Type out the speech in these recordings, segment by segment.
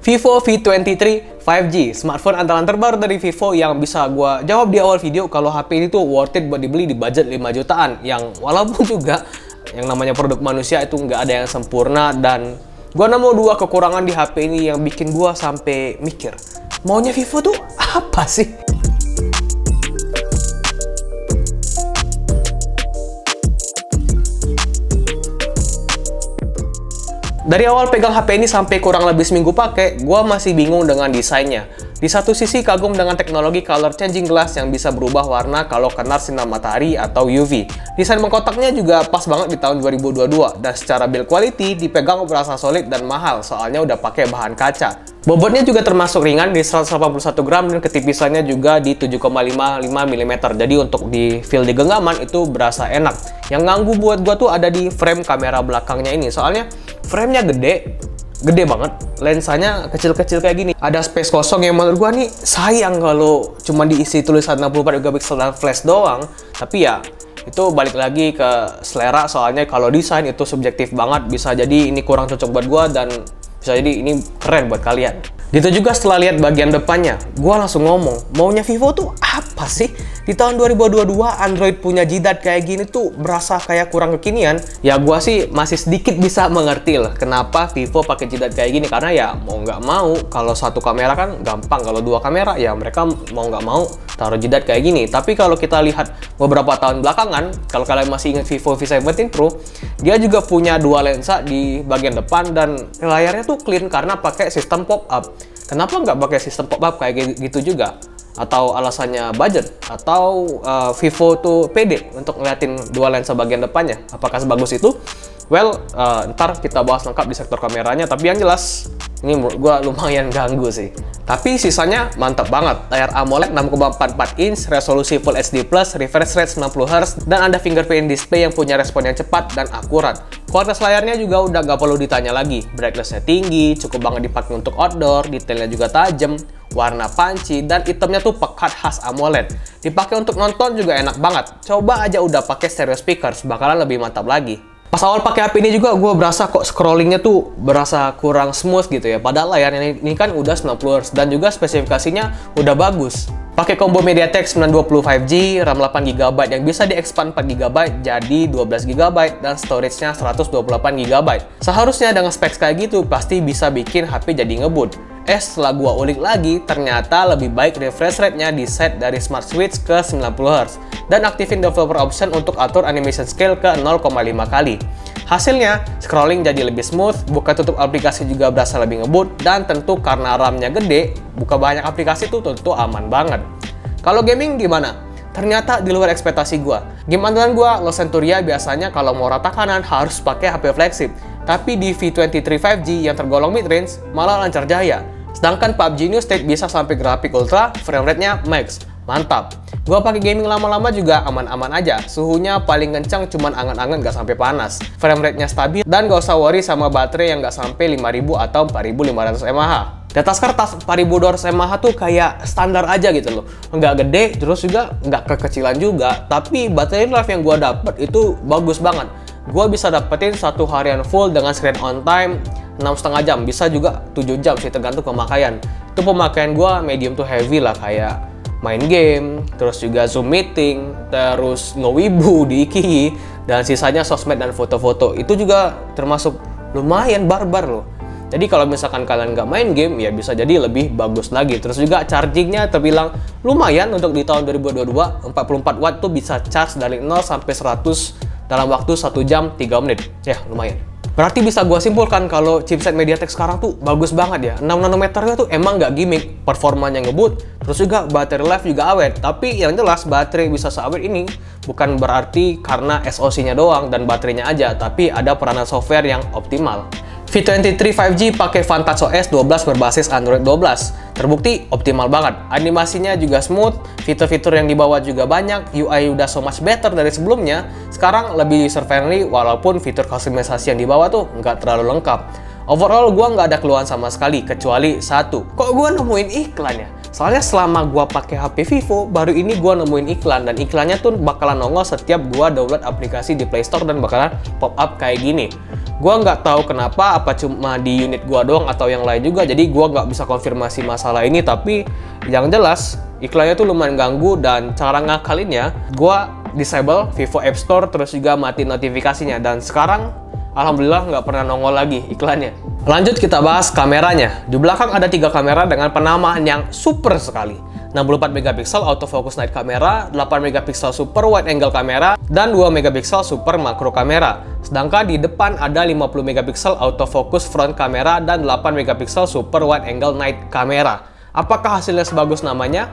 Vivo V23 5G, smartphone andalan terbaru dari Vivo yang bisa gua jawab di awal video kalau HP ini tuh worth it buat dibeli di budget 5 jutaan. Yang walaupun juga yang namanya produk manusia itu nggak ada yang sempurna, dan gua nemu dua kekurangan di HP ini yang bikin gua sampai mikir, maunya Vivo tuh apa sih? Dari awal pegang HP ini sampai kurang lebih seminggu pakai, gua masih bingung dengan desainnya. Di satu sisi kagum dengan teknologi color changing glass yang bisa berubah warna kalau kena sinar matahari atau UV. Desain mengkotaknya juga pas banget di tahun 2022, dan secara build quality dipegang berasa solid dan mahal soalnya udah pakai bahan kaca. Bobotnya juga termasuk ringan di 181 gram dan ketipisannya juga di 7,55 mm. Jadi untuk di feel di genggaman itu berasa enak. Yang ganggu buat gua tuh ada di frame kamera belakangnya ini. Soalnya frame-nya gede banget. Lensanya kecil-kecil kayak gini. Ada space kosong yang menurut gua nih sayang kalau cuma diisi tulisan 64 megapiksel dan flash doang. Tapi ya itu balik lagi ke selera, soalnya kalau desain itu subjektif banget. Bisa jadi ini kurang cocok buat gua dan bisa jadi ini keren buat kalian. Gitu juga setelah lihat bagian depannya, gua langsung ngomong, maunya Vivo tuh apa sih? Di tahun 2022 Android punya jidat kayak gini tuh berasa kayak kurang kekinian. Ya gua sih masih sedikit bisa mengerti lah kenapa Vivo pakai jidat kayak gini, karena ya mau nggak mau kalau satu kamera kan gampang, kalau dua kamera ya mereka mau nggak mau taruh jidat kayak gini. Tapi kalau kita lihat beberapa tahun belakangan, kalau kalian masih ingat Vivo V17 Pro, dia juga punya dua lensa di bagian depan dan layarnya tuh clean karena pakai sistem pop-up. Kenapa nggak pakai sistem pop-up kayak gitu juga? Atau alasannya budget? Atau Vivo tuh pede untuk ngeliatin dua lensa bagian depannya? Apakah sebagus itu? Well, ntar kita bahas lengkap di sektor kameranya, tapi yang jelas ini menurut gua lumayan ganggu sih. Tapi sisanya mantap banget. Layar AMOLED 6,44 inch, resolusi Full HD+, refresh rate 90Hz, dan ada fingerprint display yang punya respon yang cepat dan akurat. Kualitas layarnya juga udah gak perlu ditanya lagi. Brightness-nya tinggi, cukup banget dipakai untuk outdoor, detailnya juga tajam, warna punchy, dan itemnya tuh pekat khas AMOLED. Dipakai untuk nonton juga enak banget. Coba aja udah pakai stereo speakers, bakalan lebih mantap lagi. Pas awal pakai HP ini juga gue berasa kok scrollingnya tuh berasa kurang smooth gitu ya. Padahal layarnya ini kan udah 90Hz dan juga spesifikasinya udah bagus. Pakai combo MediaTek 920 5G, RAM 8GB yang bisa di-expand 4GB jadi 12GB dan storage-nya 128GB. Seharusnya dengan specs kayak gitu pasti bisa bikin HP jadi ngebut. Setelah gua ulik lagi, ternyata lebih baik refresh rate-nya di set dari Smart Switch ke 90Hz dan aktifin developer option untuk atur animation scale ke 0,5 kali. Hasilnya, scrolling jadi lebih smooth, buka tutup aplikasi juga berasa lebih ngebut, dan tentu karena RAM-nya gede, buka banyak aplikasi tuh tentu aman banget. Kalau gaming gimana? Ternyata di luar ekspektasi gua. Game andalan gua, Lost Centuria, biasanya kalau mau rata kanan harus pakai HP flagship. Tapi di V23 5G yang tergolong mid-range malah lancar jaya. Sedangkan PUBG New State bisa sampai grafik ultra, frame rate-nya max. Mantap. Gua pakai gaming lama-lama juga aman-aman aja. Suhunya paling kencang cuman anget-anget gak sampai panas. Frame rate-nya stabil dan gak usah worry sama baterai yang gak sampai 5000 atau 4500 mAh. Di atas kertas 4200 mAh tuh kayak standar aja gitu loh. Nggak gede, terus juga nggak kekecilan juga. Tapi baterai life yang gua dapet itu bagus banget. Gua bisa dapetin satu harian full dengan screen on time 6,5 jam, bisa juga 7 jam sih tergantung pemakaian. Itu pemakaian gua medium to heavy lah, kayak main game, terus juga Zoom meeting, terus ngewibu di Iki, dan sisanya sosmed dan foto-foto. Itu juga termasuk lumayan barbar loh. Jadi kalau misalkan kalian nggak main game, ya bisa jadi lebih bagus lagi. Terus juga chargingnya terbilang lumayan untuk di tahun 2022, 44 watt tuh bisa charge dari 0 sampai 100 dalam waktu 1 jam 3 menit. Ya, lumayan. Berarti bisa gua simpulkan kalau chipset MediaTek sekarang tuh bagus banget ya. 6 nanometernya tuh emang nggak gimmick, performanya ngebut, terus juga baterai life juga awet. Tapi yang jelas baterai bisa seawet ini bukan berarti karena SoC-nya doang dan baterainya aja, tapi ada peranan software yang optimal. V23 5G pakai Vantage OS 12 berbasis Android 12. Terbukti optimal banget. Animasinya juga smooth, fitur-fitur yang dibawa juga banyak, UI udah so much better dari sebelumnya. Sekarang lebih user friendly walaupun fitur kustomisasi yang dibawa tuh nggak terlalu lengkap. Overall gua nggak ada keluhan sama sekali kecuali satu. Kok gua nemuin iklan ya? Soalnya selama gua pakai HP Vivo, baru ini gua nemuin iklan, dan iklannya tuh bakalan nongol setiap gua download aplikasi di Play Store dan bakalan pop up kayak gini. Gua nggak tahu kenapa, apa cuma di unit gua doang atau yang lain juga, jadi gua nggak bisa konfirmasi masalah ini. Tapi yang jelas iklannya tuh lumayan ganggu, dan cara ngakalinnya gua disable Vivo App Store, terus juga mati notifikasinya, dan sekarang alhamdulillah nggak pernah nongol lagi iklannya. Lanjut kita bahas kameranya. Di belakang ada 3 kamera dengan penamaan yang super sekali. 64 megapiksel autofocus night kamera, 8 megapiksel super wide angle kamera, dan 2 megapiksel super makro kamera. Sedangkan di depan ada 50 megapiksel autofocus front kamera dan 8 megapiksel super wide angle night kamera. Apakah hasilnya sebagus namanya?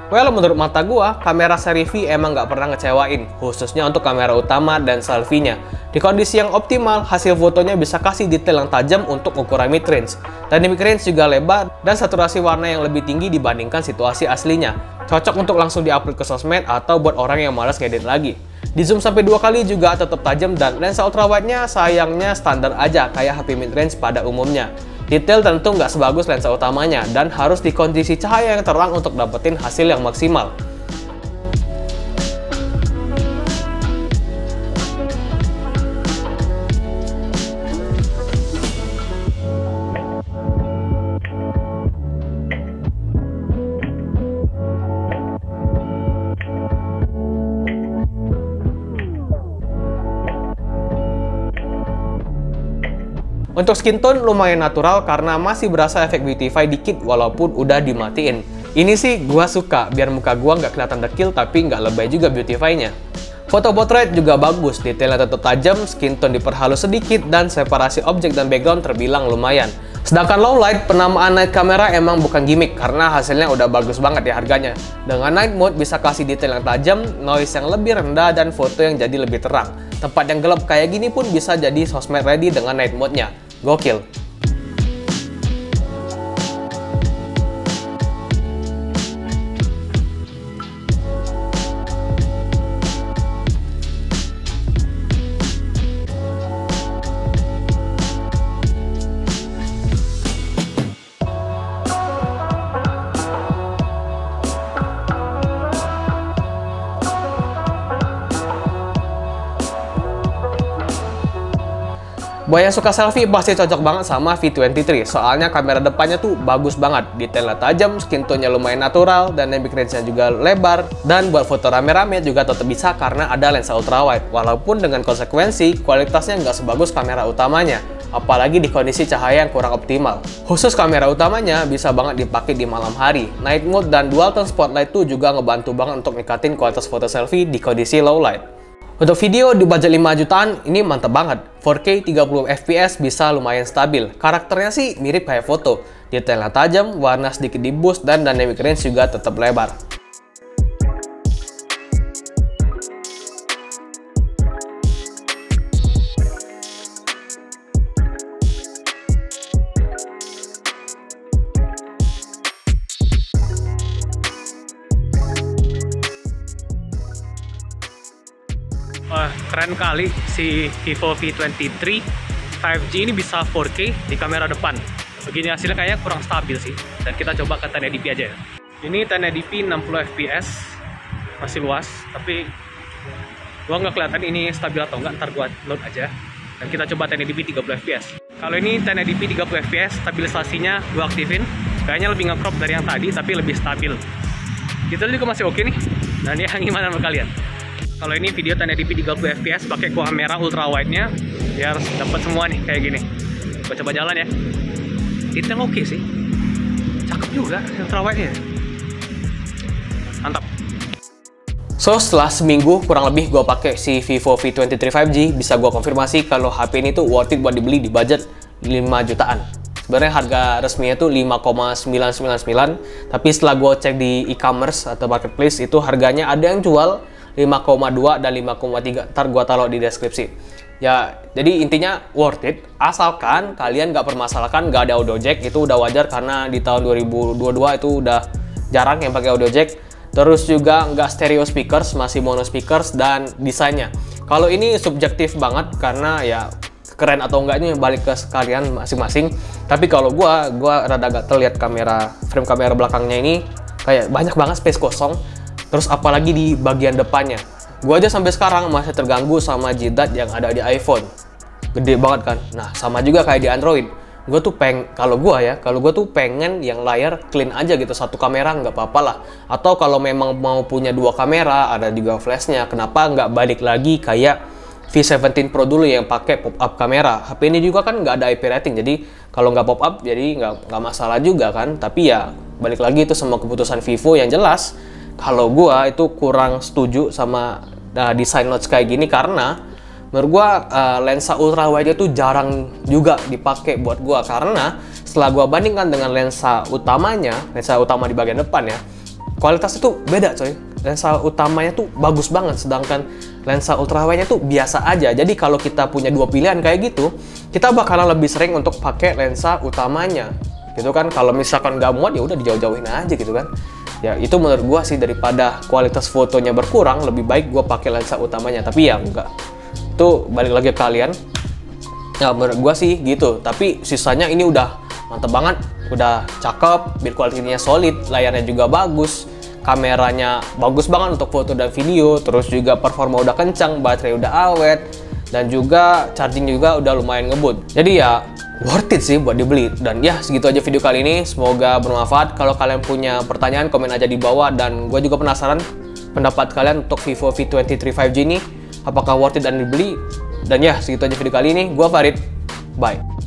Well, menurut mata gua, kamera seri V emang nggak pernah ngecewain, khususnya untuk kamera utama dan selfie-nya. Di kondisi yang optimal, hasil fotonya bisa kasih detail yang tajam untuk ukuran mid-range. Dynamic range juga lebar, dan saturasi warna yang lebih tinggi dibandingkan situasi aslinya. Cocok untuk langsung di-upload ke sosmed atau buat orang yang malas ngedit lagi. Di zoom sampai 2 kali juga tetap tajam, dan lensa ultrawide-nya sayangnya standar aja kayak HP mid-range pada umumnya. Detail tentu nggak sebagus lensa utamanya, dan harus di kondisi cahaya yang terang untuk dapetin hasil yang maksimal. Untuk skin tone lumayan natural karena masih berasa efek beautify dikit walaupun udah dimatiin. Ini sih gua suka, biar muka gua nggak kelihatan dekil tapi nggak lebay juga beautify-nya. Foto portrait juga bagus, detailnya tetap tajam, skin tone diperhalus sedikit, dan separasi objek dan background terbilang lumayan. Sedangkan low light, penamaan night camera emang bukan gimmick karena hasilnya udah bagus banget ya harganya. Dengan night mode bisa kasih detail yang tajam, noise yang lebih rendah, dan foto yang jadi lebih terang. Tempat yang gelap kayak gini pun bisa jadi sosmed ready dengan night mode-nya. Gokil. Buat yang suka selfie pasti cocok banget sama V23, soalnya kamera depannya tuh bagus banget, detailnya tajam, skin tone-nya lumayan natural, dan dynamic range-nya juga lebar. Dan buat foto rame-rame juga tetap bisa karena ada lensa ultrawide, walaupun dengan konsekuensi kualitasnya nggak sebagus kamera utamanya, apalagi di kondisi cahaya yang kurang optimal. Khusus kamera utamanya bisa banget dipakai di malam hari. Night mode dan dual tone spotlight tuh juga ngebantu banget untuk ningkatin kualitas foto selfie di kondisi low light. Untuk video di budget 5 jutaan, ini mantep banget. 4K 30 fps bisa lumayan stabil. Karakternya sih mirip kayak foto. Detailnya tajam, warna sedikit di boost, dan dynamic range juga tetap lebar. Keren kali si Vivo V23 5G ini bisa 4K di kamera depan. Begini hasilnya kayaknya kurang stabil sih. Dan kita coba ke 1080p aja ya. Ini 1080p 60 fps, masih luas, tapi gua nggak kelihatan ini stabil atau enggak. Ntar gua load aja. Dan kita coba 1080p 30 fps. Kalau ini 1080p 30 fps, stabilisasinya gua aktifin. Kayaknya lebih nge-crop dari yang tadi, tapi lebih stabil. Detail juga masih oke nih. Dan yang gimana menurut kalian? Kalau ini video 1080p 30 fps pakai kamera ultrawide-nya biar dapat semua nih kayak gini. Gua coba jalan ya. Detail oke sih. Cakep juga ultrawide-nya. Mantap. So, setelah seminggu kurang lebih gue pakai si Vivo V23 5G, bisa gue konfirmasi kalau HP ini tuh worth it buat dibeli di budget 5 jutaan. Sebenarnya harga resminya tuh 5,999, tapi setelah gue cek di e-commerce atau marketplace itu harganya ada yang jual 5,2 dan 5,3. Ntar gue taruh di deskripsi. Ya, jadi intinya worth it, asalkan kalian nggak permasalahkan nggak ada audio jack. Itu udah wajar karena di tahun 2022 itu udah jarang yang pakai audio jack. Terus juga nggak stereo speakers, masih mono speakers, dan desainnya. Kalau ini subjektif banget karena ya keren atau enggaknya balik ke kalian masing-masing. Tapi kalau gua rada gatel lihat frame kamera belakangnya ini kayak banyak banget space kosong. Terus apalagi di bagian depannya. Gua aja sampai sekarang masih terganggu sama jidat yang ada di iPhone. gede banget kan. Nah, sama juga kayak di Android. Gue tuh kalau gue tuh pengen yang layar clean aja gitu, satu kamera nggak apa-apa lah. Atau kalau memang mau punya dua kamera, ada juga flashnya, kenapa nggak balik lagi kayak V17 Pro dulu yang pakai pop-up kamera. HP ini juga kan nggak ada IP rating, jadi kalau nggak pop-up jadi nggak masalah juga kan. Tapi ya balik lagi itu sama keputusan Vivo. Yang jelas kalau gue itu kurang setuju sama desain notch kayak gini, karena menurut gua lensa ultra wide itu jarang juga dipakai buat gua, karena setelah gua bandingkan dengan lensa utama di bagian depan ya, kualitas itu beda coy. Lensa utamanya tuh bagus banget, sedangkan lensa ultra wide-nya tuh biasa aja. Jadi kalau kita punya dua pilihan kayak gitu, kita bakalan lebih sering untuk pakai lensa utamanya gitu kan. Kalau misalkan nggak muat ya udah dijauh-jauhin aja gitu kan. Ya itu menurut gua sih, daripada kualitas fotonya berkurang, lebih baik gua pakai lensa utamanya. Tapi ya enggak, itu balik lagi ke kalian. Ya menurut gua sih gitu. Tapi sisanya ini udah mantep banget, udah cakep, build quality-nya solid, layarnya juga bagus, kameranya bagus banget untuk foto dan video, terus juga performa udah kencang, baterai udah awet, dan juga charging juga udah lumayan ngebut. Jadi ya worth it sih buat dibeli. Dan ya segitu aja video kali ini, semoga bermanfaat. Kalau kalian punya pertanyaan, komen aja di bawah. Dan gue juga penasaran pendapat kalian untuk Vivo V23 5G ini, apakah worth it dan dibeli. Dan ya segitu aja video kali ini, gue Farid, bye.